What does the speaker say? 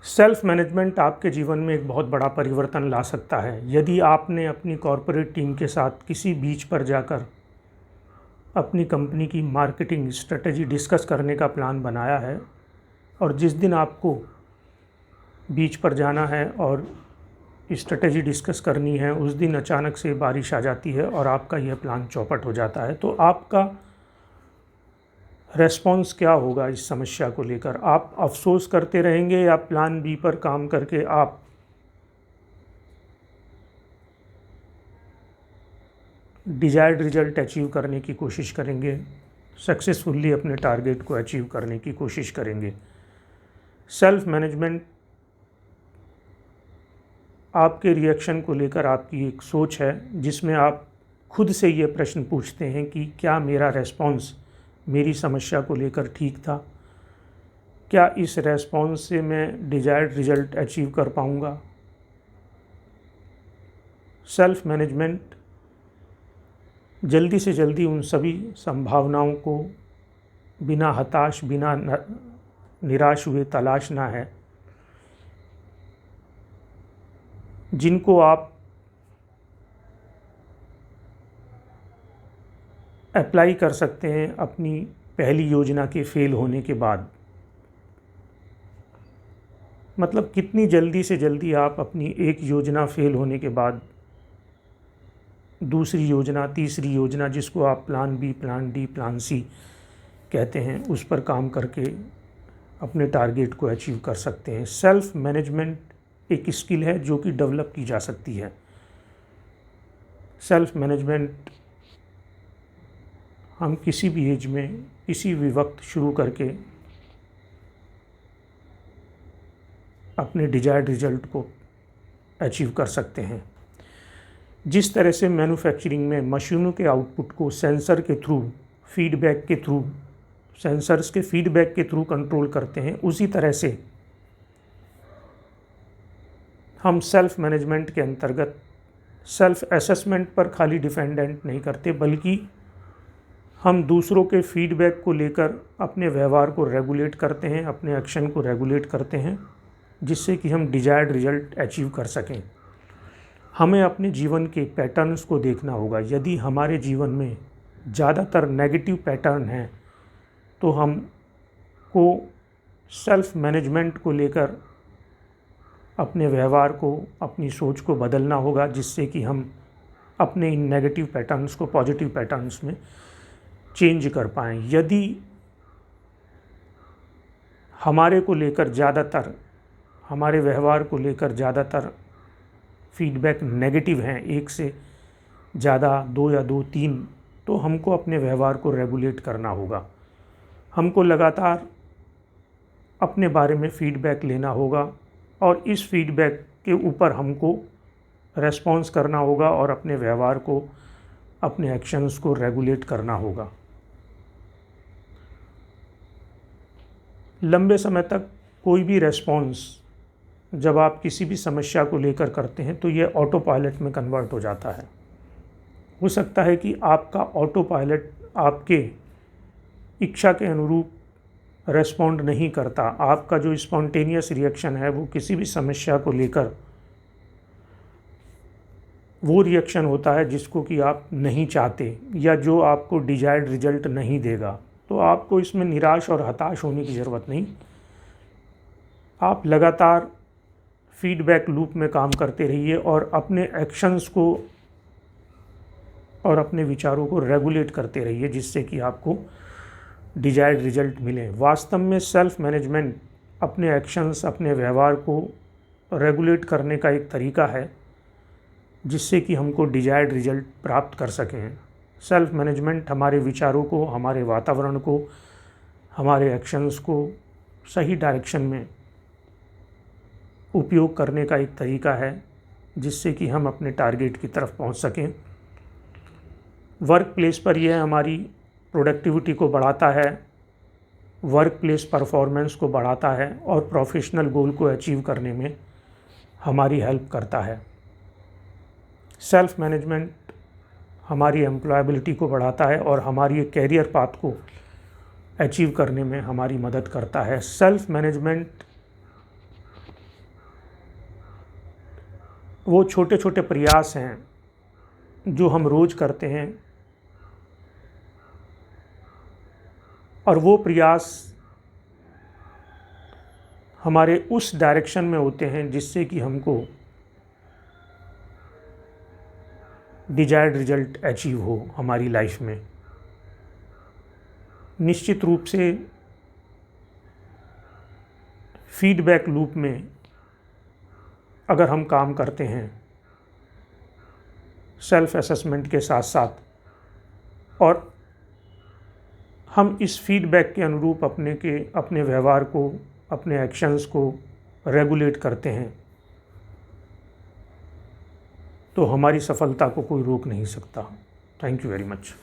Self management आपके जीवन में एक बहुत बड़ा परिवर्तन ला सकता है। यदि आपने अपनी कॉरपोरेट टीम के साथ किसी बीच पर जाकर अपनी कंपनी की मार्केटिंग स्ट्रेटजी डिस्कस करने का प्लान बनाया है और जिस दिन आपको बीच पर जाना है और स्ट्रेटजी डिस्कस करनी है उस दिन अचानक से बारिश आ जाती है और आपका यह प्लान चौपट हो जाता है, तो आपका रेस्पॉन्स क्या होगा इस समस्या को लेकर? आप अफसोस करते रहेंगे या प्लान बी पर काम करके आप डिजायर्ड रिजल्ट अचीव करने की कोशिश करेंगे, सक्सेसफुली अपने टारगेट को अचीव करने की कोशिश करेंगे? सेल्फ मैनेजमेंट आपके रिएक्शन को लेकर आपकी एक सोच है जिसमें आप खुद से ये प्रश्न पूछते हैं कि क्या मेरा रेस्पॉन्स मेरी समस्या को लेकर ठीक था? क्या इस रेस्पॉन्स से मैं डिजायर्ड रिजल्ट अचीव कर पाऊँगा? सेल्फ मैनेजमेंट जल्दी से जल्दी उन सभी संभावनाओं को बिना हताश, बिना निराश हुए तलाशना है जिनको आप अप्लाई कर सकते हैं अपनी पहली योजना के फेल होने के बाद। मतलब कितनी जल्दी से जल्दी आप अपनी एक योजना फेल होने के बाद दूसरी योजना, तीसरी योजना, जिसको आप plan B, plan D, plan C कहते हैं, उस पर काम करके अपने टारगेट को अचीव कर सकते हैं। सेल्फ मैनेजमेंट एक स्किल है जो कि डेवलप की जा सकती है। सेल्फ मैनेजमेंट हम किसी भी एज में, किसी भी वक्त शुरू करके अपने डिजायर्ड रिजल्ट को अचीव कर सकते हैं। जिस तरह से मैन्युफैक्चरिंग में मशीनों के आउटपुट को सेंसर के थ्रू, फीडबैक के थ्रू, सेंसर्स के फीडबैक के थ्रू कंट्रोल करते हैं, उसी तरह से हम सेल्फ मैनेजमेंट के अंतर्गत सेल्फ असेसमेंट पर खाली डिपेंडेंट नहीं करते, बल्कि हम दूसरों के फीडबैक को लेकर अपने व्यवहार को रेगुलेट करते हैं, अपने एक्शन को रेगुलेट करते हैं, जिससे कि हम डिजायर्ड रिजल्ट अचीव कर सकें। हमें अपने जीवन के पैटर्न्स को देखना होगा। यदि हमारे जीवन में ज़्यादातर नेगेटिव पैटर्न हैं तो हमको सेल्फ मैनेजमेंट को लेकर अपने व्यवहार को, अपनी सोच को बदलना होगा, जिससे कि हम अपने इन नेगेटिव पैटर्न्स को पॉजिटिव पैटर्न्स में चेंज कर पाएँ। यदि हमारे को लेकर ज़्यादातर, हमारे व्यवहार को लेकर ज़्यादातर फीडबैक नेगेटिव हैं, एक से ज़्यादा, दो या दो, तीन, तो हमको अपने व्यवहार को रेगुलेट करना होगा। हमको लगातार अपने बारे में फ़ीडबैक लेना होगा और इस फीडबैक के ऊपर हमको रेस्पॉन्स करना होगा और अपने व्यवहार को, अपने एक्शंस को रेगुलेट करना होगा। लंबे समय तक कोई भी रेस्पॉन्स जब आप किसी भी समस्या को लेकर करते हैं तो यह ऑटो पायलट में कन्वर्ट हो जाता है। हो सकता है कि आपका ऑटो पायलट आपके इच्छा के अनुरूप रेस्पॉन्ड नहीं करता। आपका जो स्पॉन्टेनियस रिएक्शन है वो किसी भी समस्या को लेकर वो रिएक्शन होता है जिसको कि आप नहीं चाहते या जो आपको डिजायर्ड रिजल्ट नहीं देगा। तो आपको इसमें निराश और हताश होने की ज़रूरत नहीं। आप लगातार फीडबैक लूप में काम करते रहिए और अपने एक्शंस को और अपने विचारों को रेगुलेट करते रहिए, जिससे कि आपको डिजायर्ड रिजल्ट मिले। वास्तव में सेल्फ मैनेजमेंट अपने एक्शंस, अपने व्यवहार को रेगुलेट करने का एक तरीका है जिससे कि हमको डिजायर्ड रिजल्ट प्राप्त कर सकें। सेल्फ मैनेजमेंट हमारे विचारों को, हमारे वातावरण को, हमारे एक्शंस को सही डायरेक्शन में उपयोग करने का एक तरीका है जिससे कि हम अपने टारगेट की तरफ पहुंच सकें। वर्क प्लेस पर यह हमारी प्रोडक्टिविटी को बढ़ाता है, वर्क प्लेस परफॉर्मेंस को बढ़ाता है और प्रोफेशनल गोल को अचीव करने में हमारी हेल्प करता है। सेल्फ मैनेजमेंट हमारी एम्प्लॉयबिलिटी को बढ़ाता है और हमारी कैरियर पाथ को अचीव करने में हमारी मदद करता है। सेल्फ मैनेजमेंट वो छोटे छोटे प्रयास हैं जो हम रोज़ करते हैं, और वो प्रयास हमारे उस डायरेक्शन में होते हैं जिससे कि हमको डिजायर्ड रिजल्ट अचीव हो हमारी लाइफ में। निश्चित रूप से फीडबैक लूप में अगर हम काम करते हैं सेल्फ असेसमेंट के साथ साथ, और हम इस फीडबैक के अनुरूप अपने व्यवहार को, अपने एक्शंस को रेगुलेट करते हैं, तो हमारी सफलता को कोई रोक नहीं सकता। Thank you very much.